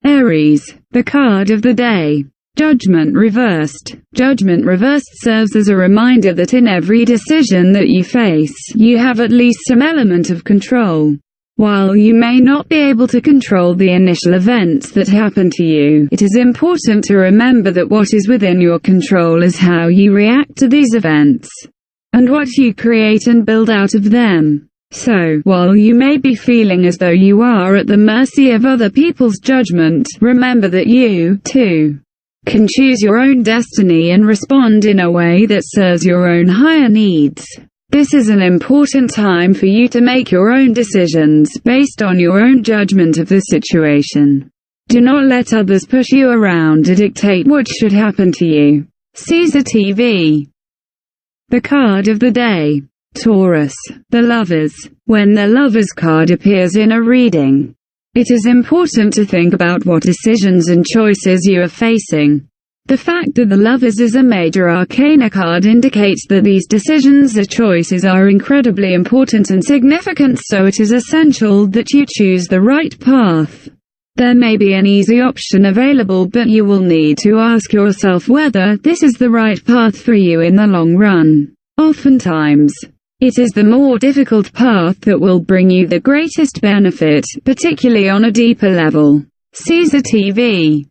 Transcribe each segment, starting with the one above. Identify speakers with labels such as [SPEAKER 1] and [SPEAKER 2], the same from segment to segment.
[SPEAKER 1] Aries, the card of the day. Judgment reversed. Judgment reversed serves as a reminder that in every decision that you face, you have at least some element of control. While you may not be able to control the initial events that happen to you, it is important to remember that what is within your control is how you react to these events, and what you create and build out of them. So, while you may be feeling as though you are at the mercy of other people's judgment, remember that you, too, can choose your own destiny and respond in a way that serves your own higher needs. This is an important time for you to make your own decisions based on your own judgment of the situation. Do not let others push you around to dictate what should happen to you. Caesar TV. The card of the day. Taurus, the Lovers. When the Lovers card appears in a reading, it is important to think about what decisions and choices you are facing. The fact that the Lovers is a major arcana card indicates that these decisions or choices are incredibly important and significant, so it is essential that you choose the right path. There may be an easy option available, but you will need to ask yourself whether this is the right path for you in the long run. Oftentimes, it is the more difficult path that will bring you the greatest benefit, particularly on a deeper level. Caesar TV.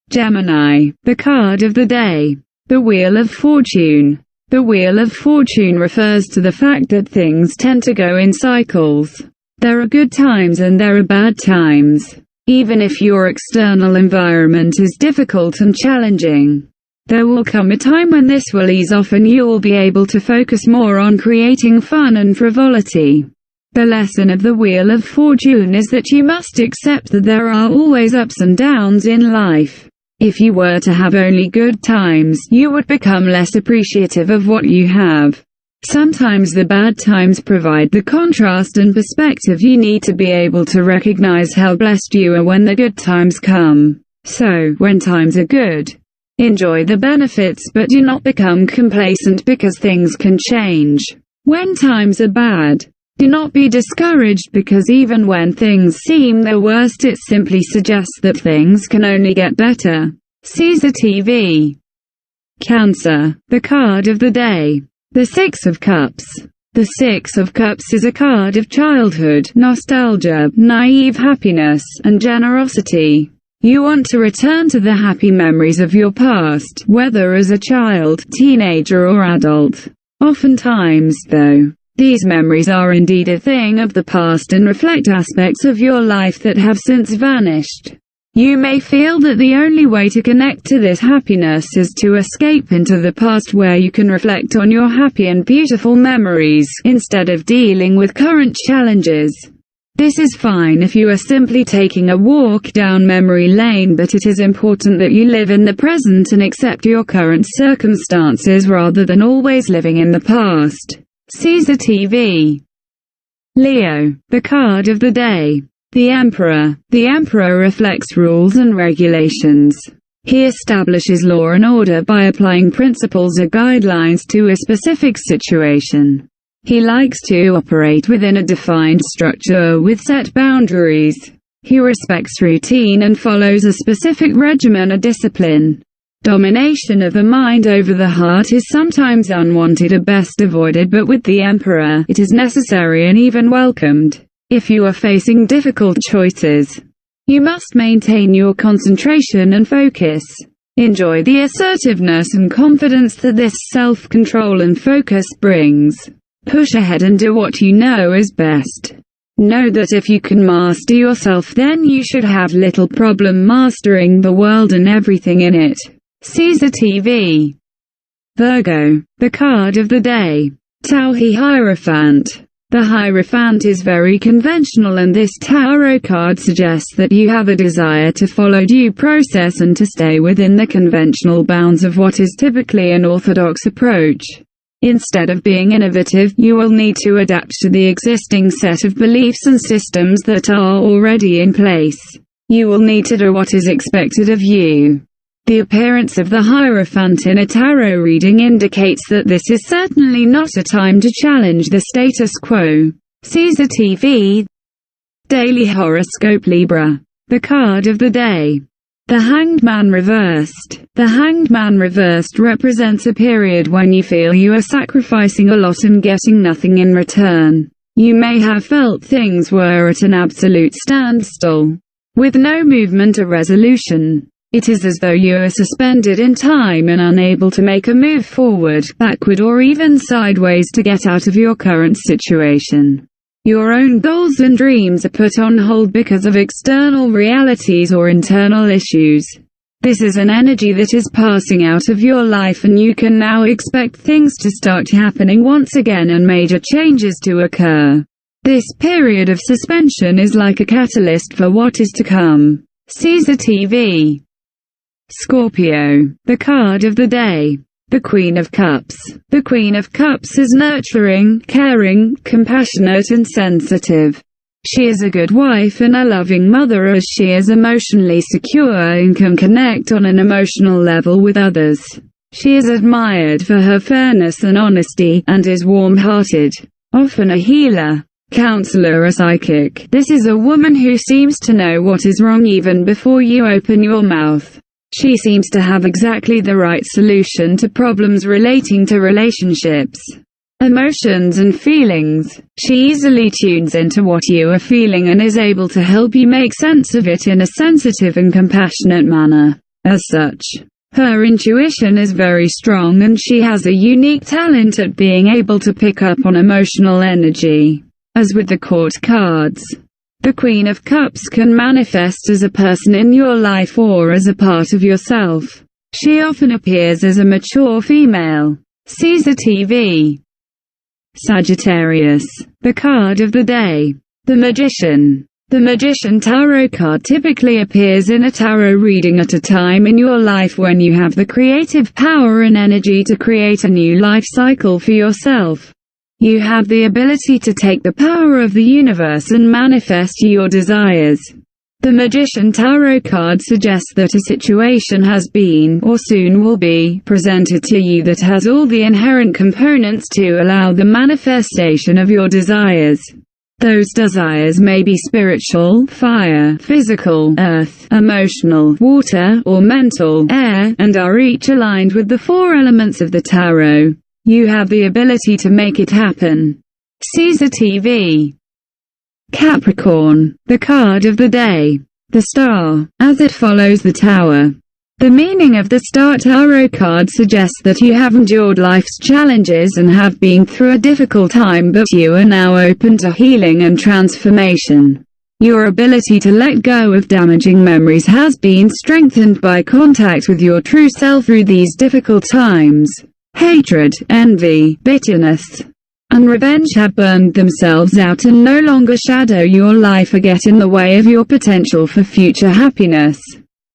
[SPEAKER 1] Gemini, the card of the day. The Wheel of Fortune. The Wheel of Fortune refers to the fact that things tend to go in cycles. There are good times and there are bad times. Even if your external environment is difficult and challenging, there will come a time when this will ease off and you will be able to focus more on creating fun and frivolity. The lesson of the Wheel of Fortune is that you must accept that there are always ups and downs in life. If you were to have only good times, you would become less appreciative of what you have. Sometimes the bad times provide the contrast and perspective you need to be able to recognize how blessed you are when the good times come. So, when times are good, enjoy the benefits but do not become complacent because things can change. When times are bad, do not be discouraged because even when things seem their worst, it simply suggests that things can only get better. Caesar TV. Cancer, the card of the day. The Six of Cups. The Six of Cups is a card of childhood, nostalgia, naive happiness, and generosity. You want to return to the happy memories of your past, whether as a child, teenager or adult. Oftentimes, though, these memories are indeed a thing of the past and reflect aspects of your life that have since vanished. You may feel that the only way to connect to this happiness is to escape into the past where you can reflect on your happy and beautiful memories, instead of dealing with current challenges. This is fine if you are simply taking a walk down memory lane, but it is important that you live in the present and accept your current circumstances rather than always living in the past. Caesar TV. Leo, the card of the day. The Emperor. The Emperor reflects rules and regulations. He establishes law and order by applying principles or guidelines to a specific situation. He likes to operate within a defined structure with set boundaries. He respects routine and follows a specific regimen or discipline. Domination of the mind over the heart is sometimes unwanted or best avoided, but with the Emperor, it is necessary and even welcomed. If you are facing difficult choices, you must maintain your concentration and focus. Enjoy the assertiveness and confidence that this self-control and focus brings. Push ahead and do what you know is best. Know that if you can master yourself, then you should have little problem mastering the world and everything in it. Caesar TV. Virgo, the card of the day. Tauhi Hierophant. The Hierophant is very conventional, and this tarot card suggests that you have a desire to follow due process and to stay within the conventional bounds of what is typically an orthodox approach. Instead of being innovative, you will need to adapt to the existing set of beliefs and systems that are already in place. You will need to do what is expected of you. The appearance of the Hierophant in a tarot reading indicates that this is certainly not a time to challenge the status quo. Caesar TV. Daily Horoscope Libra. The card of the day. The Hanged Man reversed. The Hanged Man reversed represents a period when you feel you are sacrificing a lot and getting nothing in return. You may have felt things were at an absolute standstill, with no movement or resolution. It is as though you are suspended in time and unable to make a move forward, backward or even sideways to get out of your current situation. Your own goals and dreams are put on hold because of external realities or internal issues. This is an energy that is passing out of your life, and you can now expect things to start happening once again and major changes to occur. This period of suspension is like a catalyst for what is to come. Caesar TV. Scorpio. The card of the day. The Queen of Cups. The Queen of Cups is nurturing, caring, compassionate and sensitive. She is a good wife and a loving mother, as she is emotionally secure and can connect on an emotional level with others. She is admired for her fairness and honesty, and is warm-hearted. Often a healer, counselor or psychic. This is a woman who seems to know what is wrong even before you open your mouth. She seems to have exactly the right solution to problems relating to relationships, emotions and feelings. She easily tunes into what you are feeling and is able to help you make sense of it in a sensitive and compassionate manner. As such, her intuition is very strong and she has a unique talent at being able to pick up on emotional energy. As with the Court cards, the Queen of Cups can manifest as a person in your life or as a part of yourself. She often appears as a mature female. Caesar TV. Sagittarius. The card of the day. The Magician. The Magician Tarot card typically appears in a tarot reading at a time in your life when you have the creative power and energy to create a new life cycle for yourself. You have the ability to take the power of the universe and manifest your desires. The Magician Tarot card suggests that a situation has been, or soon will be, presented to you that has all the inherent components to allow the manifestation of your desires. Those desires may be spiritual, fire, physical, earth, emotional, water, or mental, air, and are each aligned with the four elements of the tarot. You have the ability to make it happen. Caesar TV. Capricorn. The card of the day. The Star. As it follows the Tower. The meaning of the Star Tarot card suggests that you have endured life's challenges and have been through a difficult time, but you are now open to healing and transformation. Your ability to let go of damaging memories has been strengthened by contact with your true self through these difficult times. Hatred, envy, bitterness, and revenge have burned themselves out and no longer shadow your life or get in the way of your potential for future happiness.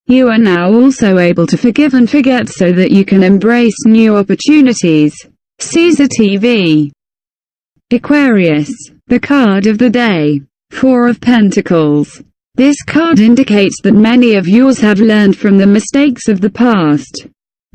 [SPEAKER 1] You are now also able to forgive and forget so that you can embrace new opportunities. Caesar TV. Aquarius. The card of the day. Four of Pentacles. This card indicates that many of yours have learned from the mistakes of the past.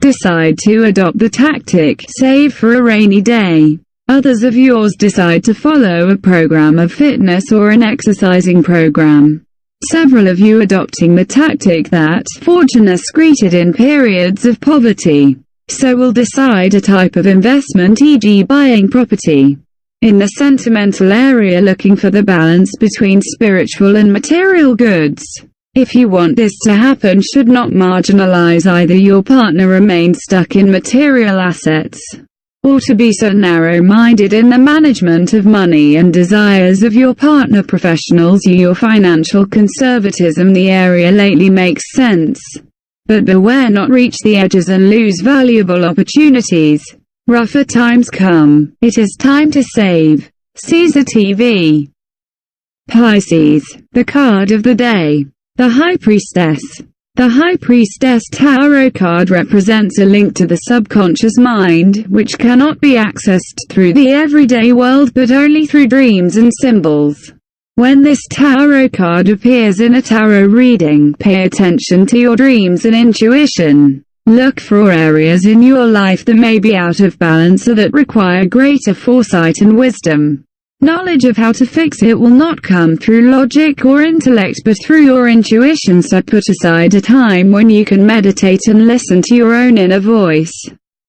[SPEAKER 1] Decide to adopt the tactic, save for a rainy day. Others of yours decide to follow a program of fitness or an exercising program. Several of you adopting the tactic that fortune has greeted in periods of poverty. So will decide a type of investment, e.g. buying property. In the sentimental area, looking for the balance between spiritual and material goods. If you want this to happen, should not marginalize either your partner remain stuck in material assets, or to be so narrow-minded in the management of money and desires of your partner. Professionals, your financial conservatism the area lately makes sense. But beware not reach the edges and lose valuable opportunities. Rougher times come. It is time to save. Caesar TV. Pisces. The card of the day. The High Priestess. The High Priestess Tarot card represents a link to the subconscious mind, which cannot be accessed through the everyday world but only through dreams and symbols. When this tarot card appears in a tarot reading, pay attention to your dreams and intuition. Look for areas in your life that may be out of balance or that require greater foresight and wisdom. Knowledge of how to fix it will not come through logic or intellect but through your intuition, so put aside a time when you can meditate and listen to your own inner voice.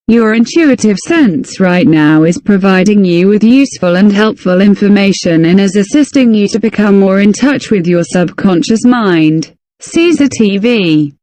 [SPEAKER 1] Your intuitive sense right now is providing you with useful and helpful information and is assisting you to become more in touch with your subconscious mind. Caesar TV